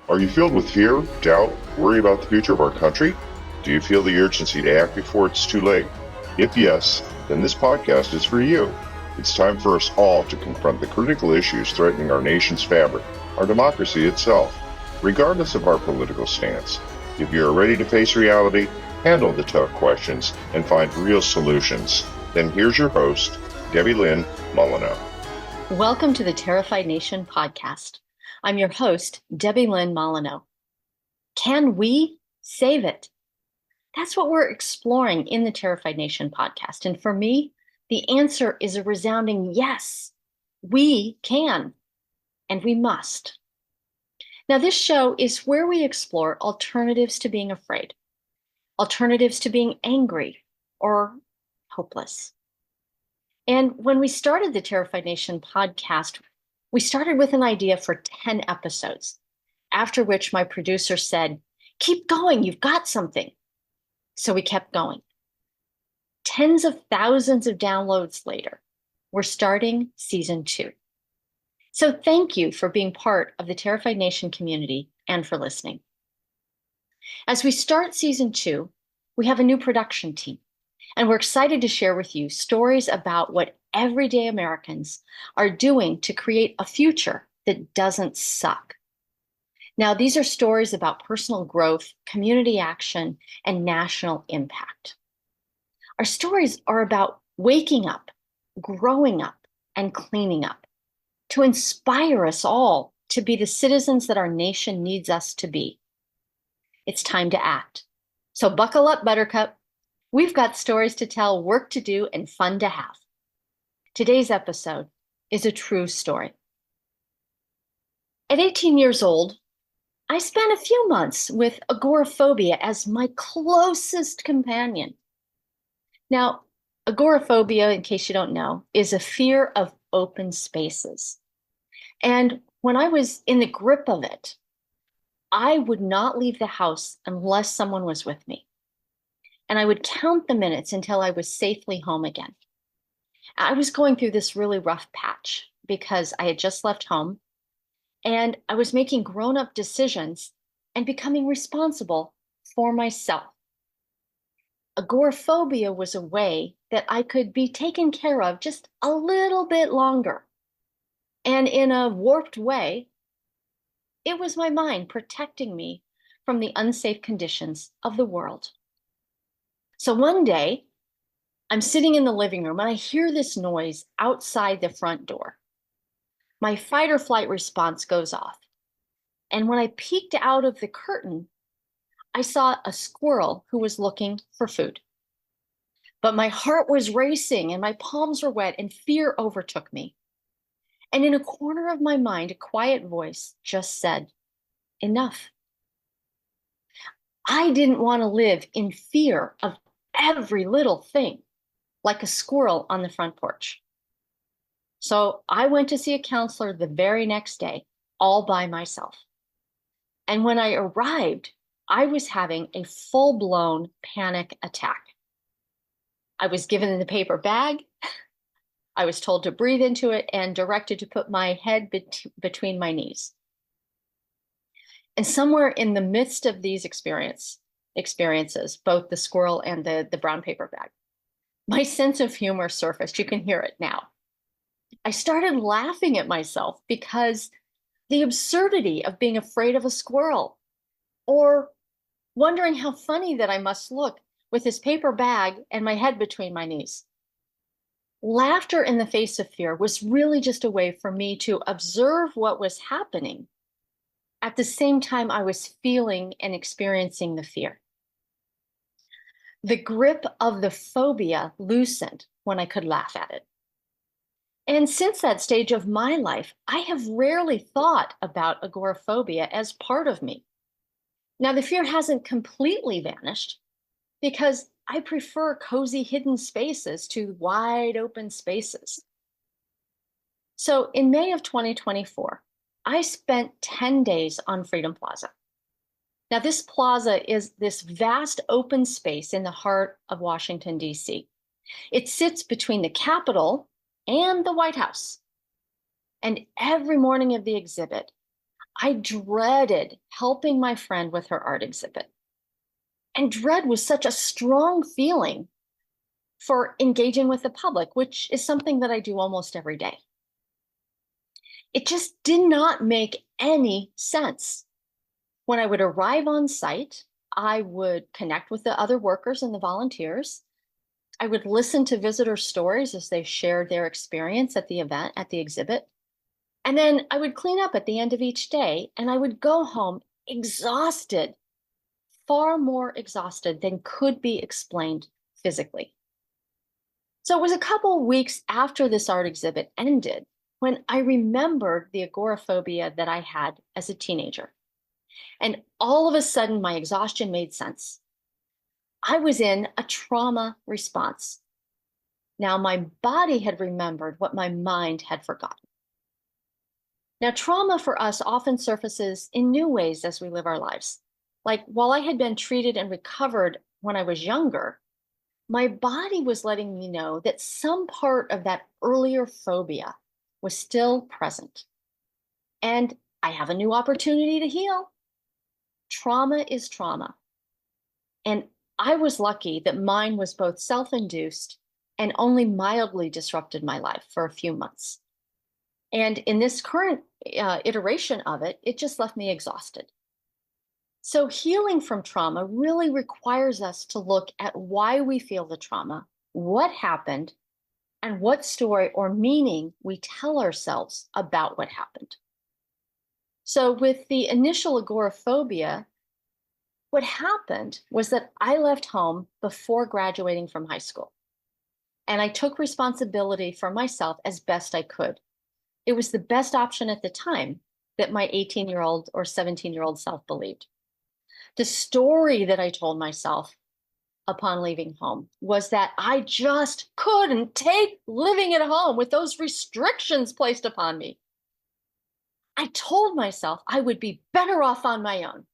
Are you filled with fear, doubt, worry about the future of our country? Do you feel the urgency to act before it's too late? If yes, then this podcast is for you. It's time for us all to confront the critical issues threatening our nation's fabric, our democracy itself, regardless of our political stance. If you are ready to face reality, handle the tough questions, and find real solutions, then here's your host, Debilyn Molyneux. Welcome to the Terrified Nation podcast. I'm your host, Debilyn Molyneux. Can we save it? That's what we're exploring in the Terrified Nation podcast. And for me, the answer is a resounding yes. We can, and we must. Now, this show is where we explore alternatives to being afraid, alternatives to being angry or hopeless. And when we started the Terrified Nation podcast, we started with an idea for 10 episodes, after which my producer said, "Keep going, you've got something." So we kept going. Tens of thousands of downloads later, we're starting season 2. So thank you for being part of the Terrified Nation community and for listening. As we start season 2, we have a new production team. And we're excited to share with you stories about what everyday Americans are doing to create a future that doesn't suck. Now, these are stories about personal growth, community action, and national impact. Our stories are about waking up, growing up, and cleaning up to inspire us all to be the citizens that our nation needs us to be. It's time to act. So buckle up, Buttercup. We've got stories to tell, work to do, and fun to have. Today's episode is a true story. At 18 years old, I spent a few months with agoraphobia as my closest companion. Now, agoraphobia, in case you don't know, is a fear of open spaces. And when I was in the grip of it, I would not leave the house unless someone was with me. And I would count the minutes until I was safely home again. I was going through this really rough patch because I had just left home and I was making grown-up decisions and becoming responsible for myself. Agoraphobia was a way that I could be taken care of just a little bit longer. And in a warped way, it was my mind protecting me from the unsafe conditions of the world. So one day, I'm sitting in the living room and I hear this noise outside the front door. My fight or flight response goes off. And when I peeked out of the curtain, I saw a squirrel who was looking for food. But my heart was racing and my palms were wet and fear overtook me. And in a corner of my mind, a quiet voice just said, "Enough." I didn't want to live in fear of every little thing, like a squirrel on the front porch. So I went to see a counselor the very next day, all by myself. And when I arrived, I was having a full-blown panic attack. I was given the paper bag. I was told to breathe into it and directed to put my head between my knees. And somewhere in the midst of these experiences, both the squirrel and the brown paper bag, my sense of humor surfaced. You can hear it now. I started laughing at myself because the absurdity of being afraid of a squirrel or wondering how funny that I must look with this paper bag and my head between my knees. Laughter in the face of fear was really just a way for me to observe what was happening at the same time I was feeling and experiencing the fear. The grip of the phobia loosened when I could laugh at it. And since that stage of my life, I have rarely thought about agoraphobia as part of me. Now, the fear hasn't completely vanished because I prefer cozy hidden spaces to wide open spaces. So in May of 2024, I spent 10 days on Freedom Plaza. Now, this plaza is this vast open space in the heart of Washington, D.C. It sits between the Capitol and the White House. And every morning of the exhibit, I dreaded helping my friend with her art exhibit. And dread was such a strong feeling for engaging with the public, which is something that I do almost every day. It just did not make any sense. When I would arrive on site, I would connect with the other workers and the volunteers. I would listen to visitor stories as they shared their experience at the event, at the exhibit. And then I would clean up at the end of each day, and I would go home exhausted, far more exhausted than could be explained physically. So it was a couple weeks after this art exhibit ended when I remembered the agoraphobia that I had as a teenager. And all of a sudden, my exhaustion made sense. I was in a trauma response. Now, my body had remembered what my mind had forgotten. Now, trauma for us often surfaces in new ways as we live our lives. Like while I had been treated and recovered when I was younger, my body was letting me know that some part of that earlier phobia was still present. And I have a new opportunity to heal. Trauma is trauma. And I was lucky that mine was both self-induced and only mildly disrupted my life for a few months. And in this current iteration of it, it just left me exhausted. So healing from trauma really requires us to look at why we feel the trauma, what happened, and what story or meaning we tell ourselves about what happened. So with the initial agoraphobia, what happened was that I left home before graduating from high school. And I took responsibility for myself as best I could. It was the best option at the time that my 18-year-old or 17-year-old self believed. The story that I told myself upon leaving home was that I just couldn't take living at home with those restrictions placed upon me. I told myself I would be better off on my own,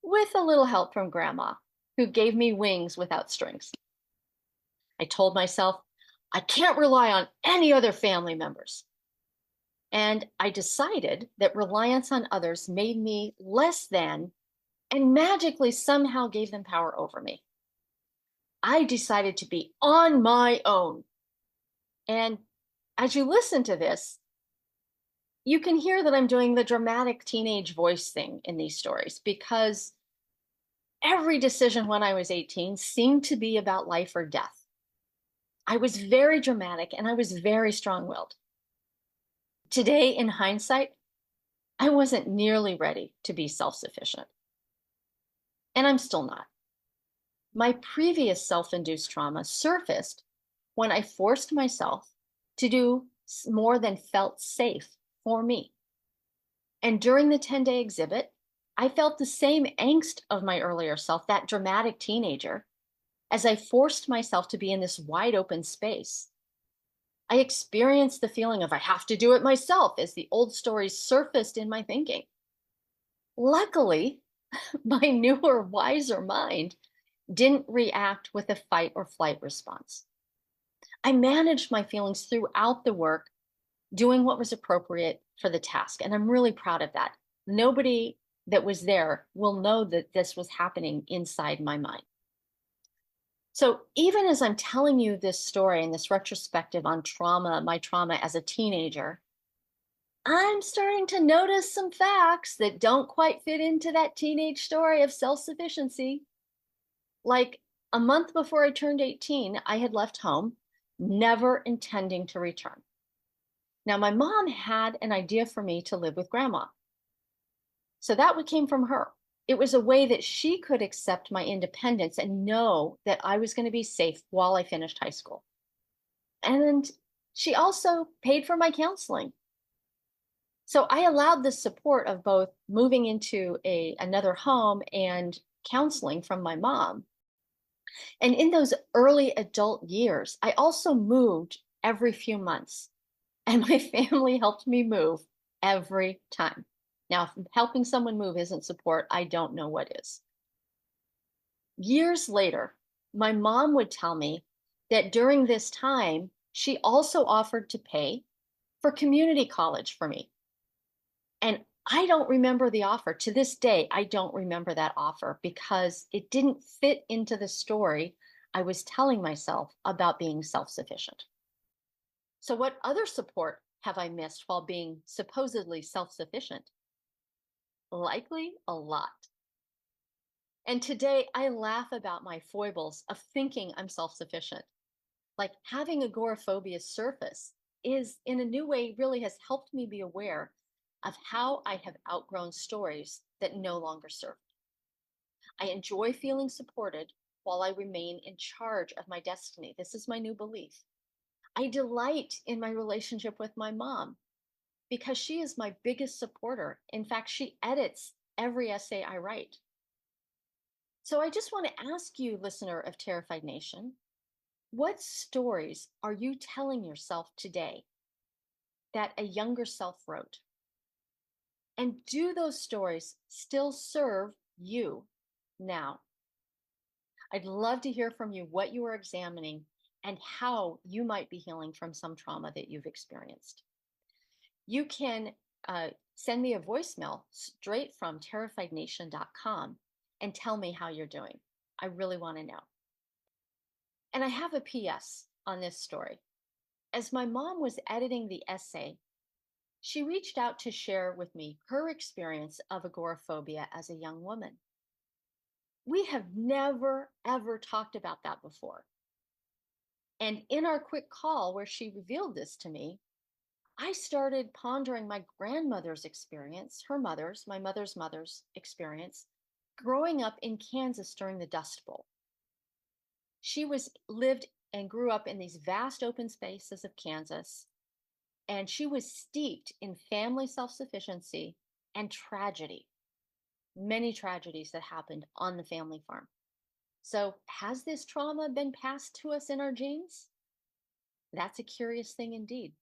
with a little help from Grandma, who gave me wings without strings. I told myself I can't rely on any other family members. And I decided that reliance on others made me less than and magically somehow gave them power over me. I decided to be on my own. And as you listen to this, you can hear that I'm doing the dramatic teenage voice thing in these stories because every decision when I was 18 seemed to be about life or death. I was very dramatic and I was very strong-willed. Today, in hindsight, I wasn't nearly ready to be self-sufficient. And I'm still not. My previous self-induced trauma surfaced when I forced myself to do more than felt safe for me. And during the 10-day exhibit, I felt the same angst of my earlier self, that dramatic teenager, as I forced myself to be in this wide open space. I experienced the feeling of I have to do it myself as the old stories surfaced in my thinking. Luckily, my newer, wiser mind didn't react with a fight or flight response. I managed my feelings throughout the work, doing what was appropriate for the task. And I'm really proud of that. Nobody that was there will know that this was happening inside my mind. So even as I'm telling you this story and this retrospective on trauma, my trauma as a teenager, I'm starting to notice some facts that don't quite fit into that teenage story of self-sufficiency. Like a month before I turned 18, I had left home, never intending to return. Now, my mom had an idea for me to live with Grandma. So that came from her. It was a way that she could accept my independence and know that I was going to be safe while I finished high school. And she also paid for my counseling. So I allowed the support of both moving into another home and counseling from my mom. And in those early adult years, I also moved every few months. And my family helped me move every time. Now, if helping someone move isn't support, I don't know what is. Years later, my mom would tell me that during this time, she also offered to pay for community college for me. And I don't remember the offer. To this day, I don't remember that offer because it didn't fit into the story I was telling myself about being self-sufficient. So, what other support have I missed while being supposedly self-sufficient? Likely a lot. And today I laugh about my foibles of thinking I'm self-sufficient. Like having agoraphobia surface is, in a new way, really has helped me be aware of how I have outgrown stories that no longer serve me. I enjoy feeling supported while I remain in charge of my destiny. This is my new belief. I delight in my relationship with my mom because she is my biggest supporter. In fact, she edits every essay I write. So I just want to ask you, listener of Terrified Nation, what stories are you telling yourself today that a younger self wrote? And do those stories still serve you now? I'd love to hear from you what you are examining and how you might be healing from some trauma that you've experienced. You can send me a voicemail straight from terrifiednation.com and tell me how you're doing. I really want to know. And I have a PS on this story. As my mom was editing the essay, she reached out to share with me her experience of agoraphobia as a young woman. We have never, ever talked about that before. And in our quick call where she revealed this to me, I started pondering my grandmother's experience, my mother's experience, growing up in Kansas during the Dust Bowl. She lived and grew up in these vast open spaces of Kansas, and she was steeped in family self-sufficiency and tragedy, many tragedies that happened on the family farm. So, has this trauma been passed to us in our genes? That's a curious thing indeed.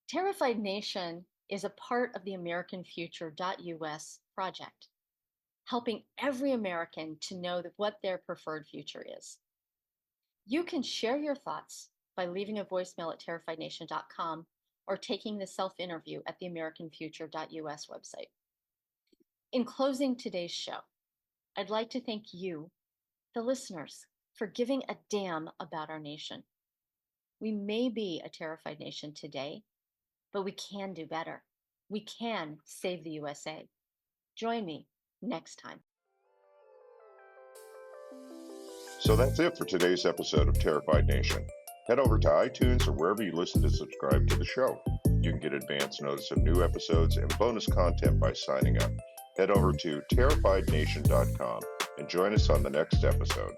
Terrified Nation is a part of the AmericanFuture.us project, helping every American to know what their preferred future is. You can share your thoughts by leaving a voicemail at terrifiednation.com or taking the self-interview at the AmericanFuture.us website. In closing today's show, I'd like to thank you, the listeners, for giving a damn about our nation. We may be a terrified nation today, but we can do better. We can save the USA. Join me next time. So that's it for today's episode of Terrified Nation. Head over to iTunes or wherever you listen to subscribe to the show. You can get advance notice of new episodes and bonus content by signing up. Head over to terrifiednation.com and join us on the next episode.